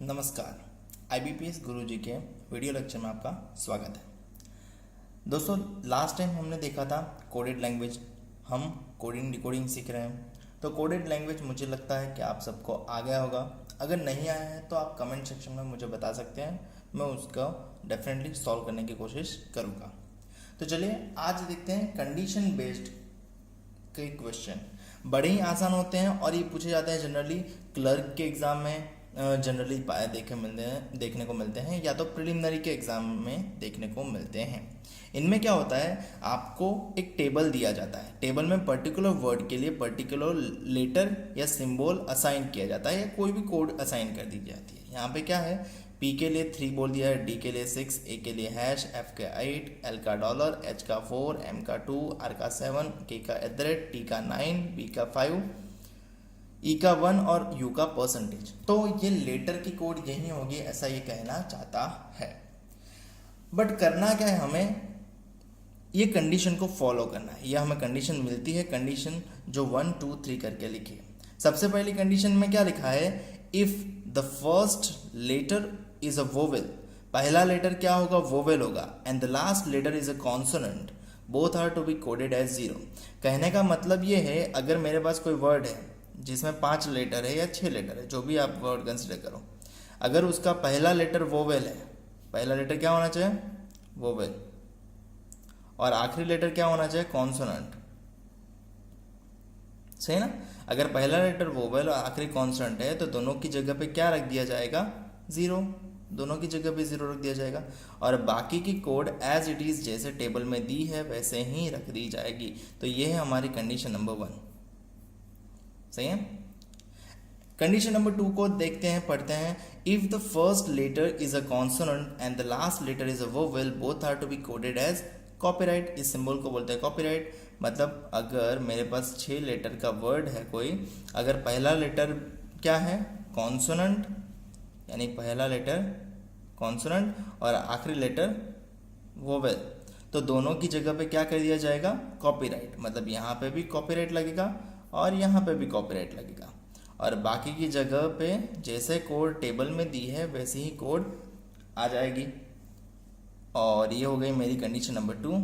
नमस्कार। IBPS गुरुजी के video lecture में आपका स्वागत है। दोस्तों, लास्ट टाइम हमने देखा था कोडेड लैंग्वेज। हम कोडिंग डिकोडिंग सीख रहे हैं। तो कोडेड लैंग्वेज मुझे लगता है कि आप सबको आ गया होगा। अगर नहीं आया है तो आप कमेंट सेक्शन में मुझे बता सकते हैं, मैं उसका डेफिनेटली सॉल्व करने की कोशिश करूँगा। तो चलिए आज देखते हैं कंडीशन बेस्ड के क्वेश्चन। बड़े ही आसान होते हैं और ये पूछे जाते हैं जनरली क्लर्क के एग्ज़ाम में, जनरली देखने को मिलते हैं या तो प्रिलिमिनरी के एग्ज़ाम में देखने को मिलते हैं। इनमें क्या होता है, आपको एक टेबल दिया जाता है। टेबल में पर्टिकुलर वर्ड के लिए पर्टिकुलर लेटर या सिंबल असाइन किया जाता है या कोई भी कोड असाइन कर दी जाती है। यहाँ पे क्या है, P के लिए 3 बोल दिया है, D के लिए 6, A के लिए हैश, F का 8, L का $, H का 4, M का 2, R का 7, K का @ T का 9, B का 5, E का 1 और U का %। तो ये लेटर की कोड यही होगी, ऐसा ये कहना चाहता है। बट करना क्या है, हमें ये कंडीशन को फॉलो करना है। यह हमें कंडीशन मिलती है, कंडीशन जो 1 2 3 करके लिखी है। सबसे पहली कंडीशन में क्या लिखा है, if the first letter is a vowel, पहला लेटर क्या होगा, वोवेल होगा, and the last letter is a consonant, both are to be coded as 0। कहने का मतलब ये है, अगर मेरे पास कोई वर्ड है जिसमें 5 लेटर है या 6 लेटर है, जो भी आप वर्ड कंसिडर करो, अगर उसका पहला लेटर वोवेल है, पहला लेटर क्या होना चाहिए, वोवेल, और आखिरी लेटर क्या होना चाहिए, कॉन्सोनेंट। सही ना। अगर पहला लेटर वोवेल और आखिरी कॉन्सोनेंट है तो दोनों की जगह पे क्या रख दिया जाएगा, 0। दोनों की जगह पे 0 रख दिया जाएगा और बाकी की कोड एज इट इज जैसे टेबल में दी है वैसे ही रख दी जाएगी। तो ये है हमारी कंडीशन नंबर 1। सही है। कंडीशन नंबर 2 को देखते हैं, पढ़ते हैं। If the first letter is a consonant and the last letter is a vowel, both are to be coded as copyright. इस सिंबल को बोलते हैं कॉपीराइट। मतलब अगर मेरे पास 6 लेटर का वर्ड है कोई, अगर पहला लेटर क्या है, कॉन्सोनेंट, यानी पहला लेटर कॉन्सोनेंट और आखिरी लेटर वोवेल, तो दोनों की जगह पे क्या कर दिया जाएगा, कॉपीराइट। मतलब यहाँ पे भी कॉपीराइट लगेगा और यहाँ पे भी कॉपीराइट लगेगा, और बाकी की जगह पे जैसे कोड टेबल में दी है वैसे ही कोड आ जाएगी। और ये हो गई मेरी कंडीशन नंबर 2।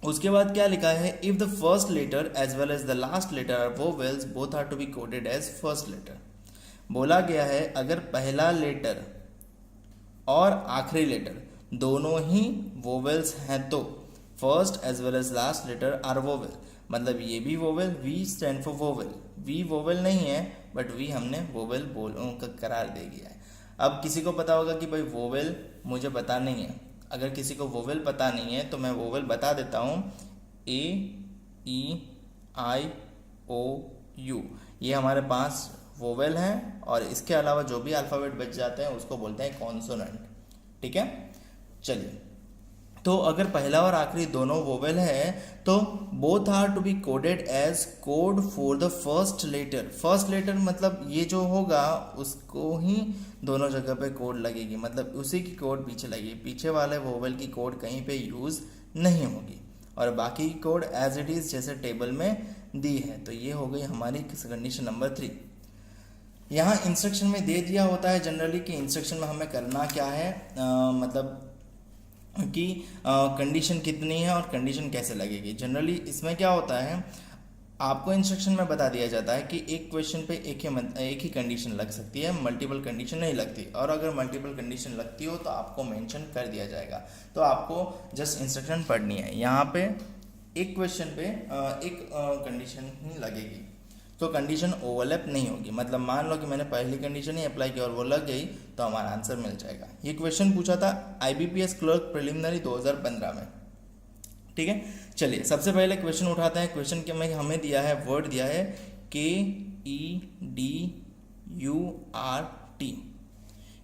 उसके बाद क्या लिखा है, if the first letter as well as the last letter are vowels, both are to be coded as first letter. बोला गया है अगर पहला लेटर और आखिरी लेटर दोनों ही वोवेल्स हैं तो first as well as last letter are vowel. मतलब ये भी vowel, V stand for vowel. V vowel नहीं है बट V हमने वोवेल का करार दे दिया है। अब किसी को पता होगा कि भाई वोवेल मुझे पता नहीं है। अगर किसी को वोवेल पता नहीं है तो मैं वोवेल बता देता हूँ, A E I O U, ये हमारे पास वोवेल हैं और इसके अलावा जो भी अल्फ़ाबेट बच जाते हैं उसको बोलते हैं कॉन्सोनेंट। ठीक है। चलिए, तो अगर पहला और आखिरी दोनों वोवेल है तो both are to be coded as code for the first letter. First letter मतलब ये जो होगा उसको ही दोनों जगह पे कोड लगेगी, मतलब उसी की कोड पीछे लगेगी, पीछे वाले वोवेल की कोड कहीं पे यूज़ नहीं होगी और बाकी की कोड एज इट इज़ जैसे टेबल में दी है। तो ये हो गई हमारी कंडीशन नंबर 3। यहाँ इंस्ट्रक्शन में दे दिया होता है जनरली कि इंस्ट्रक्शन में हमें करना क्या है, मतलब कि कंडीशन कितनी है और कंडीशन कैसे लगेगी। जनरली इसमें क्या होता है, आपको इंस्ट्रक्शन में बता दिया जाता है कि एक क्वेश्चन पे एक ही कंडीशन लग सकती है, मल्टीपल कंडीशन नहीं लगती, और अगर मल्टीपल कंडीशन लगती हो तो आपको मेंशन कर दिया जाएगा। तो आपको जस्ट इंस्ट्रक्शन पढ़नी है। यहाँ पे एक क्वेश्चन पे एक कंडीशन ही लगेगी, तो कंडीशन ओवरलैप नहीं होगी। मतलब मान लो कि मैंने पहली कंडीशन ही अप्लाई की और वो लग गई तो हमारा आंसर मिल जाएगा। ये क्वेश्चन पूछा था IBPS क्लर्क प्रिलिमिनरी 2015 में। ठीक है। चलिए सबसे पहले क्वेश्चन उठाते हैं। क्वेश्चन के में हमें दिया है, वर्ड दिया है KEDURT,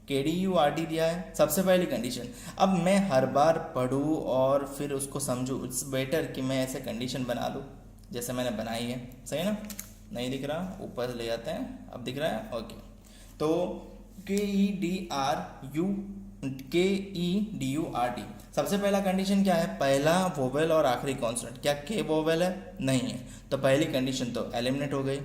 KDURT दिया है। सबसे पहली कंडीशन, अब मैं हर बार पढ़ूँ और फिर उसको समझूँ, इट्स बेटर कि मैं ऐसे कंडीशन बना लूँ जैसे मैंने बनाई है। सही ना। नहीं दिख रहा, ऊपर ले जाते हैं, अब दिख रहा है, ओके। तो KEDURT, सबसे पहला कंडीशन क्या है, पहला वोवेल और आखिरी कॉन्सोनेंट। क्या K वोवेल है, नहीं है, तो पहली कंडीशन तो एलिमिनेट हो गई।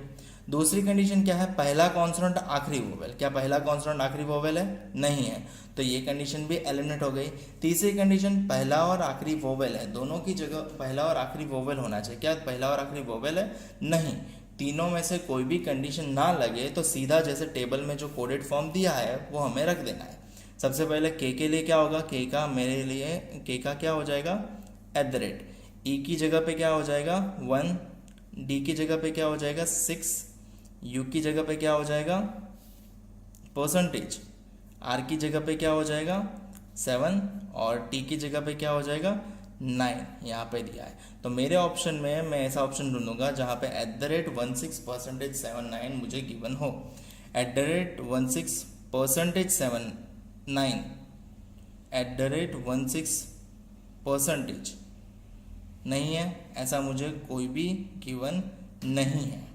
दूसरी कंडीशन क्या है, पहला कॉन्सोनेंट आखिरी वोवेल, क्या पहला कॉन्सोनेंट आखिरी वोवेल है, नहीं है, तो ये कंडीशन भी एलिमिनेट हो गई। तीसरी कंडीशन पहला और आखिरी वोवेल है, दोनों की जगह पहला और आखिरी वोवेल होना चाहिए, क्या पहला और आखिरी वोवेल है, नहीं, तीनों में से कोई भी कंडीशन ना लगे तो सीधा जैसे टेबल में जो कोडेड फॉर्म दिया है वो हमें रख देना है। सबसे पहले के लिए क्या होगा, के का मेरे लिए के का क्या हो जाएगा @ ई की जगह पे क्या हो जाएगा 1, डी की जगह पे क्या हो जाएगा 6, यू की जगह पे क्या हो जाएगा %, आर की जगह पे क्या हो जाएगा 7 और टी की जगह पे क्या हो जाएगा 9 यहाँ पे दिया है। तो मेरे ऑप्शन में मैं ऐसा ऑप्शन ढूंढूंगा जहाँ पे @16%79 मुझे गिवन हो। @16%79 @16% नहीं है, ऐसा मुझे कोई भी गिवन नहीं है,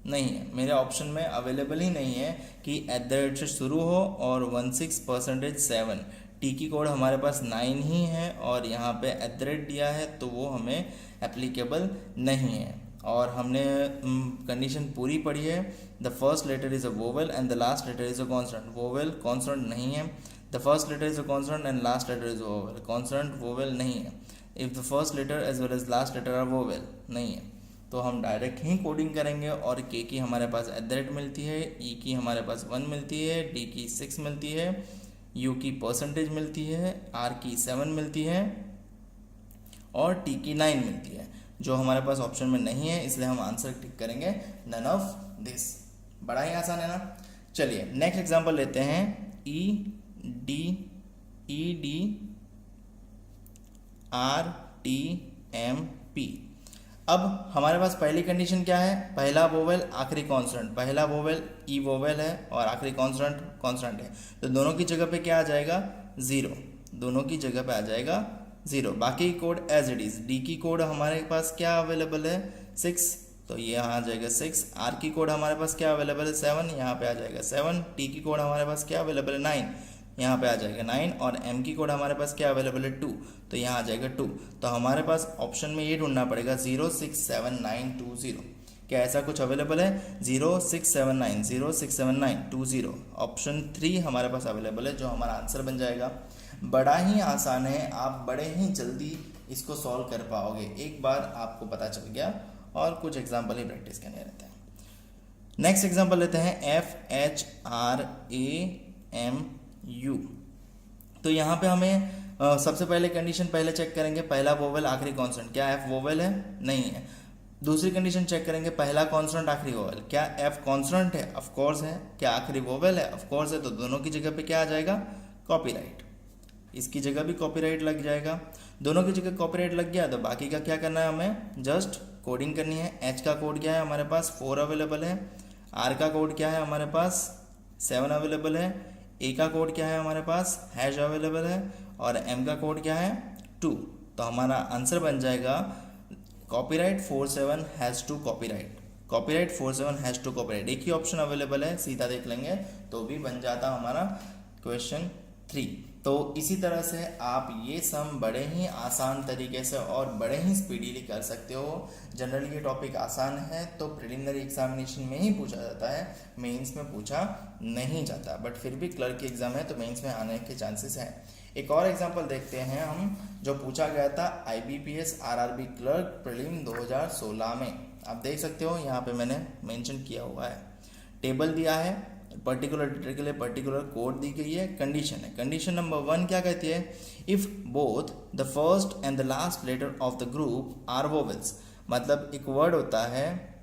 नहीं है, मेरे ऑप्शन में अवेलेबल ही नहीं है कि @ से शुरू हो और 16%7, टी की कोड हमारे पास 9 ही है और यहाँ पे @ दिया है तो वो हमें एप्लीकेबल नहीं है। और हमने कंडीशन पूरी पढ़ी है, the first letter is a vowel and the last letter is a consonant, vowel consonant नहीं है, the first letter is a consonant and last letter is a vowel, consonant vowel नहीं है, if the first letter as well as last letter are vowel नहीं है, तो हम direct ही coding करेंगे और के की हमारे पास @ मिलती है, ई की हमारे पास 1 मिलती है, डी की 6 मिलती है, यू की % मिलती है, आर की 7 मिलती है और टी की 9 मिलती है, जो हमारे पास ऑप्शन में नहीं है, इसलिए हम आंसर टिक करेंगे नन ऑफ दिस। बड़ा ही आसान है ना। चलिए नेक्स्ट एग्जांपल लेते हैं, डी RTMP। अब हमारे पास पहली कंडीशन क्या है, पहला वोवेल आखिरी कॉन्सोनेंट, पहला वोवेल ई वोवेल है और आखिरी कॉन्सोनेंट कॉन्सोनेंट है, तो दोनों की जगह पे क्या आ जाएगा 0, दोनों की जगह पे आ जाएगा 0। बाकी code as it is, D की कोड हमारे पास क्या अवेलेबल है 6, तो ये यहाँ आ जाएगा 6, आर की कोड हमारे पास क्या अवेलेबल है 7, यहाँ पे आ जाएगा 7, टी की कोड हमारे पास क्या अवेलेबल है 9, यहाँ पे आ जाएगा 9 और एम की कोड हमारे पास क्या अवेलेबल है 2, तो यहाँ आ जाएगा 2। तो हमारे पास ऑप्शन में ये ढूंढना पड़ेगा 067920, क्या ऐसा कुछ अवेलेबल है 067920, ऑप्शन 3 हमारे पास अवेलेबल है, जो हमारा आंसर बन जाएगा। बड़ा ही आसान है, आप बड़े ही जल्दी इसको सॉल्व कर पाओगे, एक बार आपको पता चल गया, और कुछ एग्जाम्पल ही प्रैक्टिस करने रहते हैं। नेक्स्ट एग्जाम्पल लेते हैं FHRAMU। तो यहाँ पे हमें सबसे पहले कंडीशन पहले चेक करेंगे, पहला वोवेल आखिरी कॉन्सोनेंट, क्या F वोवेल है, नहीं है। दूसरी कंडीशन चेक करेंगे, पहला कॉन्सोनेंट आखिरी वोवेल, क्या F कॉन्सोनेंट है, ऑफ कोर्स है, क्या आखिरी वोवेल है, ऑफ कोर्स है, तो दोनों की जगह पे क्या आ जाएगा कॉपीराइट, इसकी जगह भी कॉपीराइट लग जाएगा, दोनों की जगह कॉपीराइट लग गया, तो बाकी का क्या करना है, हमें जस्ट कोडिंग करनी है। H का कोड क्या है हमारे पास 4 अवेलेबल है, R का कोड क्या है हमारे पास 7 अवेलेबल है, A का कोड क्या है हमारे पास हैश अवेलेबल है और M का कोड क्या है 2, तो हमारा आंसर बन जाएगा copyright 47 has to copyright, copyright 47 has to copyright, एक ही ऑप्शन अवेलेबल है, सीधा देख लेंगे तो भी बन जाता हमारा क्वेश्चन 3। तो इसी तरह से आप ये सम बड़े ही आसान तरीके से और बड़े ही स्पीडीली कर सकते हो। जनरली ये टॉपिक आसान है तो प्रिलिमिनरी एग्जामिनेशन में ही पूछा जाता है, मेंस में पूछा नहीं जाता, बट फिर भी क्लर्क की एग्जाम है तो मेंस में आने के चांसेस हैं। एक और एग्जांपल देखते हैं हम, जो पूछा गया था IBPS RRB क्लर्क प्रीलिम 2016 में। आप देख सकते हो यहाँ पे मैंने मेंशन किया हुआ है, टेबल दिया है, पर्टिकुलर लेटर के लिए पर्टिकुलर कोड दी गई है, कंडीशन है। कंडीशन नंबर 1 क्या कहती है, if both the first and the last letter of the group are vowels, मतलब एक वर्ड होता है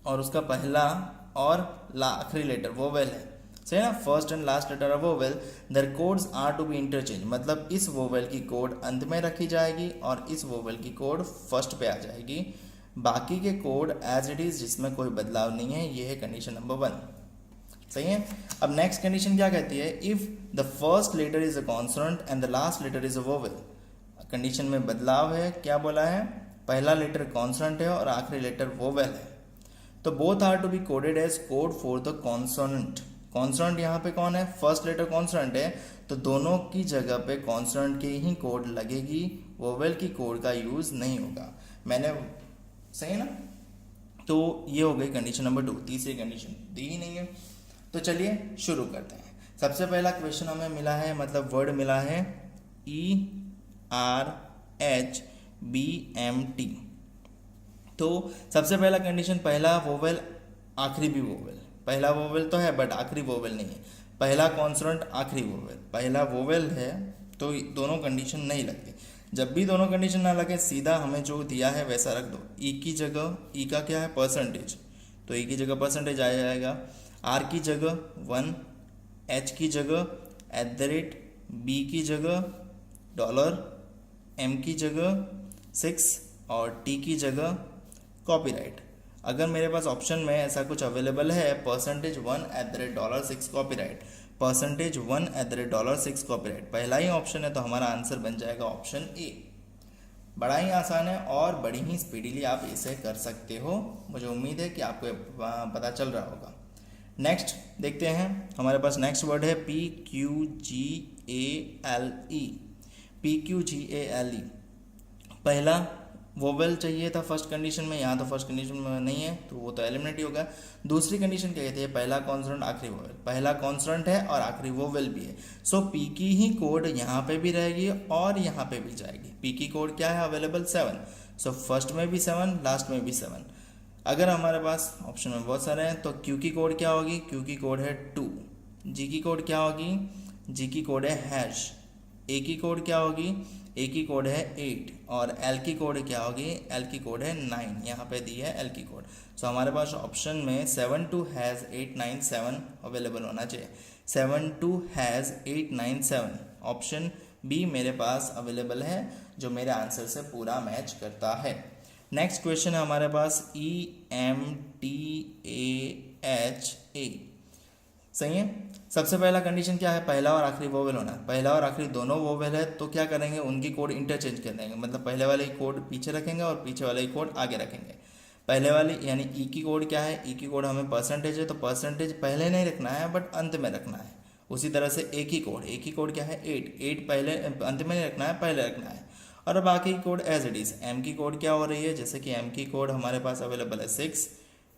और उसका पहला और आखिरी लेटर वोवेल है, सही ना, first and last letter of vowel, their codes are to be interchange, मतलब इस वोवेल की कोड अंत में रखी जाएगी और इस वोवेल की कोड फर्स्ट पे आ जाएगी, बाकी के कोड एज इट इज़ जिसमें कोई बदलाव नहीं है। ये है कंडीशन नंबर 1, सही है। अब नेक्स्ट कंडीशन क्या कहती है, if the first letter is a consonant and the last letter is a vowel, condition में बदलाव है, क्या बोला है, पहला लेटर कॉन्सोनेंट है और आखिरी लेटर वोवेल है, तो both are to be coded as code for the consonant. Consonant यहाँ पे कौन है, फर्स्ट लेटर कॉन्सोनेंट है, तो दोनों की जगह पे कॉन्सोनेंट की ही कोड लगेगी, वोवेल की कोड का यूज नहीं होगा। मैंने, सही है ना, तो ये हो गई कंडीशन नंबर 2। तीसरी कंडीशन दी ही नहीं है। तो चलिए शुरू करते हैं। सबसे पहला क्वेश्चन हमें मिला है, मतलब वर्ड मिला है ERHBMT। तो सबसे पहला कंडीशन, पहला वोवेल आखिरी भी वोवेल, पहला वोवेल तो है बट आखिरी वोवेल नहीं है, पहला कॉन्सोनेंट आखिरी वोवेल, पहला वोवेल है, तो दोनों कंडीशन नहीं लगती। जब भी दोनों कंडीशन ना लगे सीधा हमें जो दिया है वैसा रख दो। ई की जगह, ई का क्या है परसेंटेज, तो ई की जगह परसेंटेज आ जाएगा, आर की जगह 1, एच की जगह @ बी की जगह डॉलर, एम की जगह 6 और टी की जगह कॉपीराइट। अगर मेरे पास ऑप्शन में ऐसा कुछ अवेलेबल है %1 $6 कॉपीराइट, %1 $6 कॉपीराइट, पहला ही ऑप्शन है, तो हमारा आंसर बन जाएगा ऑप्शन ए। बड़ा ही आसान है और बड़ी ही स्पीडीली आप इसे कर सकते हो। मुझे उम्मीद है कि आपको पता चल रहा होगा। नेक्स्ट देखते हैं, हमारे पास नेक्स्ट वर्ड है PQGALE। PQGALE पहला वोवेल चाहिए था फर्स्ट कंडीशन में, यहाँ तो फर्स्ट कंडीशन में नहीं है तो वो तो एलिमिनेट ही होगा। दूसरी कंडीशन क्या कहती है, पहला कॉन्सोनेंट आखिरी वोवेल, पहला कॉन्सोनेंट है और आखिरी वोवेल भी है, सो पी की ही कोड यहाँ पे भी रहेगी और यहाँ पे भी जाएगी। पी की कोड क्या है अवेलेबल 7, सो फर्स्ट में भी 7, लास्ट में भी 7। अगर हमारे पास ऑप्शन में बहुत सारे हैं तो क्यू की कोड क्या होगी, क्यू की कोड है 2, जी की कोड क्या होगी, जी की कोड है हैश, ए की कोड क्या होगी, ए की कोड है 8 और एल की कोड क्या होगी, एल की कोड है 9, यहाँ पे दी है एल की कोड। सो हमारे पास ऑप्शन में 72 हैज़ 897 अवेलेबल होना चाहिए, 72 हैज़ 897, ऑप्शन बी मेरे पास अवेलेबल है जो मेरे आंसर से पूरा मैच करता है। नेक्स्ट क्वेश्चन है हमारे पास EMTAHA, सही है। सबसे पहला कंडीशन क्या है, पहला और आखिरी वोवेल होना, पहला और आखिरी दोनों वोवेल है, तो क्या करेंगे उनकी कोड इंटरचेंज कर देंगे, मतलब पहले वाले की कोड पीछे रखेंगे और पीछे वाले की कोड आगे रखेंगे। पहले वाली यानी ई की कोड क्या है, ई की कोड हमें परसेंटेज है, तो परसेंटेज पहले नहीं रखना है बट अंत में रखना है। उसी तरह से ए की कोड क्या है 8 पहले अंत में नहीं रखना है, पहले रखना है। और बाकी की code as it is. M की कोड क्या हो रही है, जैसे कि एम की कोड हमारे पास अवेलेबल है 6,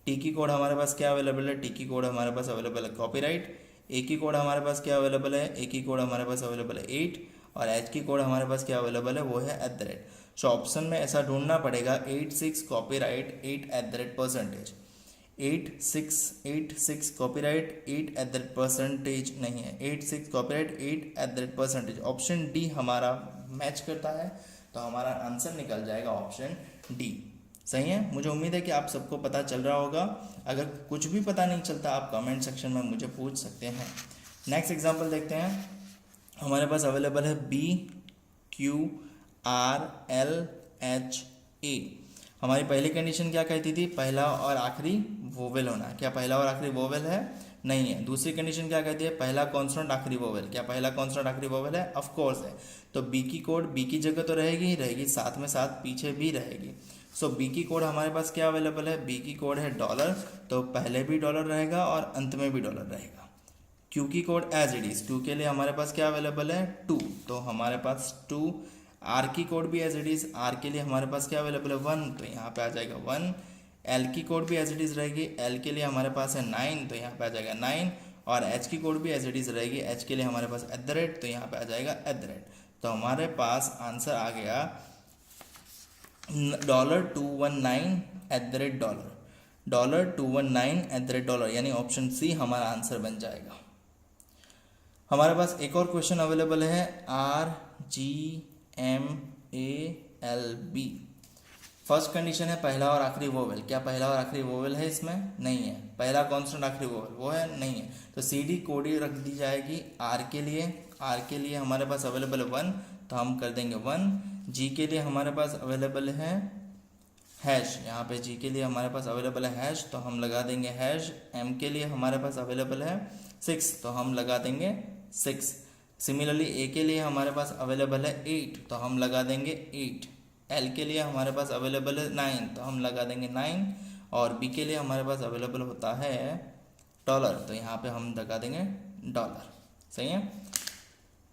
टी की कोड हमारे पास क्या अवेलेबल है, टी की कोड हमारे पास अवेलेबल है कॉपीराइट, ए की कोड हमारे पास क्या अवेलेबल है, ए की कोड हमारे पास अवेलेबल है 8 और एच की कोड हमारे पास क्या अवेलेबल है, वो है @ सो ऑप्शन में ऐसा ढूंढना पड़ेगा 86 कॉपीराइट 8 %, 86 कॉपीराइट 8 %, नहीं है 86 कॉपीराइट 8 %। ऑप्शन डी हमारा मैच करता है, तो हमारा आंसर निकल जाएगा ऑप्शन डी। सही है, मुझे उम्मीद है कि आप सबको पता चल रहा होगा। अगर कुछ भी पता नहीं चलता आप कमेंट सेक्शन में मुझे पूछ सकते हैं। नेक्स्ट एग्जांपल देखते हैं, हमारे पास अवेलेबल है BQRLHA। हमारी पहली कंडीशन क्या कहती थी, पहला और आखिरी वोवेल होना, क्या पहला और आखिरी वोवेल है, नहीं है। दूसरी कंडीशन क्या कहती है, पहला कॉन्सोनेंट आखिरी वोवेल, क्या पहला कॉन्सोनेंट आखिरी वोवेल है, ऑफ कोर्स है। तो बी की कोड बी की जगह तो रहेगी ही रहेगी, साथ में साथ पीछे भी रहेगी। सो बी की कोड हमारे पास क्या अवेलेबल है, बी की कोड है डॉलर, तो पहले भी डॉलर रहेगा और अंत में भी डॉलर रहेगा। क्यू की code as it is, Q के लिए हमारे पास क्या अवेलेबल है 2, तो हमारे पास 2। आर की कोड भी एज इट इज़, आर के लिए हमारे पास क्या अवेलेबल है 1, तो यहाँ पे आ जाएगा 1। एल की कोड भी एज इट इज़ रहेगी, एल के लिए हमारे पास है 9, तो यहाँ पे आ जाएगा 9। और एच की कोड भी एज इट इज़ रहेगी, एच के लिए हमारे पास @, तो यहाँ पे आ जाएगा @। तो हमारे पास आंसर आ गया $219 यानी ऑप्शन सी हमारा आंसर बन जाएगा। हमारे पास एक और क्वेश्चन अवेलेबल है RGMALB। फर्स्ट कंडीशन है पहला और आखिरी वोवेल, क्या पहला और आखिरी वोवेल है इसमें, नहीं है। पहला कॉन्स्टेंट आखिरी वोवेल वो है, नहीं है। तो CD कोडी रख दी जाएगी आर के लिए हमारे पास अवेलेबल है 1, तो हम कर देंगे 1। जी के लिए हमारे पास अवेलेबल है हैश, यहाँ पे जी के लिए हमारे पास अवेलेबल है हैश, तो हम लगा देंगे हैश। एम के लिए हमारे पास अवेलेबल है 6, तो हम लगा देंगे 6। सिमिलरली ए के लिए हमारे पास अवेलेबल है 8, तो हम लगा देंगे 8। एल के लिए हमारे पास अवेलेबल है 9, तो हम लगा देंगे 9। और बी के लिए हमारे पास अवेलेबल होता है डॉलर, तो यहाँ पे हम लगा देंगे डॉलर। सही है,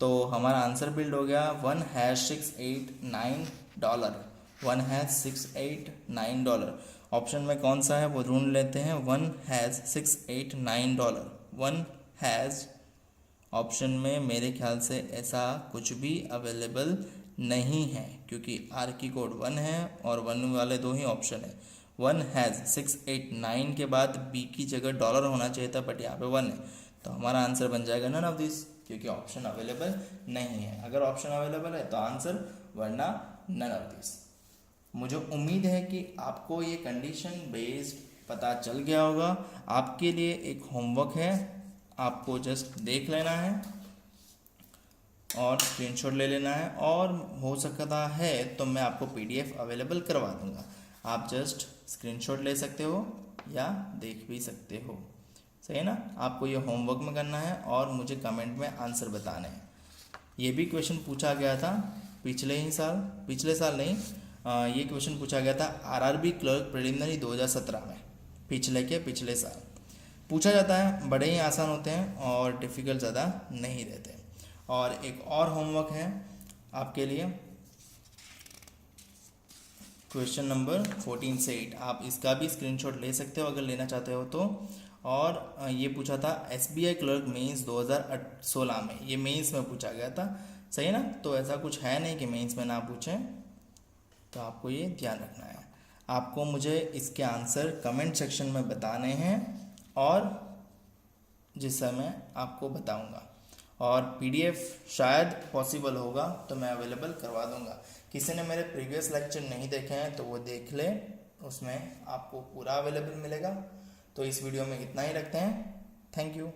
तो हमारा आंसर बिल्ड हो गया $1#689, $1#689। ऑप्शन में कौन सा है वो ढूंढ लेते हैं। One has $689। One has option में मेरे ख्याल से ऐसा कुछ भी अवेलेबल नहीं है, क्योंकि आर की कोड वन है और वन वाले दो ही ऑप्शन है। वन हैज़ 689 के बाद बी की जगह डॉलर होना चाहिए था, बट यहाँ पे वन है, तो हमारा आंसर बन जाएगा नन ऑफ दिस, क्योंकि ऑप्शन अवेलेबल नहीं है। अगर ऑप्शन अवेलेबल है तो आंसर, वरना नन ऑफ दिस। मुझे उम्मीद है कि आपको ये कंडीशन बेस्ड पता चल गया होगा। आपके लिए एक होमवर्क है, आपको जस्ट देख लेना है और स्क्रीनशॉट ले लेना है, और हो सकता है तो मैं आपको पीडीएफ अवेलेबल करवा दूंगा। आप जस्ट स्क्रीनशॉट ले सकते हो या देख भी सकते हो, सही है ना। आपको ये होमवर्क में करना है और मुझे कमेंट में आंसर बताने हैं। ये भी क्वेश्चन पूछा गया था पिछले साल नहीं, ये क्वेश्चन पूछा गया था आरआरबी क्लर्क प्रिलिमिनरी 2017 में, पिछले साल पूछा जाता है। बड़े ही आसान होते हैं और डिफ़िकल्ट ज़्यादा नहीं रहते। और एक और होमवर्क है आपके लिए, क्वेश्चन नंबर 14 से 8, आप इसका भी स्क्रीनशॉट ले सकते हो अगर लेना चाहते हो तो। और ये पूछा था एसबीआई क्लर्क मेंस 2016 में, ये मेंस में पूछा गया था, सही है ना। तो ऐसा कुछ है नहीं कि मेंस में ना पूछें, तो आपको ये ध्यान रखना है। आपको मुझे इसके आंसर कमेंट सेक्शन में बताने हैं और जिस समय आपको बताऊंगा, और पीडीएफ शायद पॉसिबल होगा तो मैं अवेलेबल करवा दूंगा। किसी ने मेरे प्रीवियस लेक्चर नहीं देखे हैं तो वो देख ले, उसमें आपको पूरा अवेलेबल मिलेगा। तो इस वीडियो में इतना ही रखते हैं। Thank you.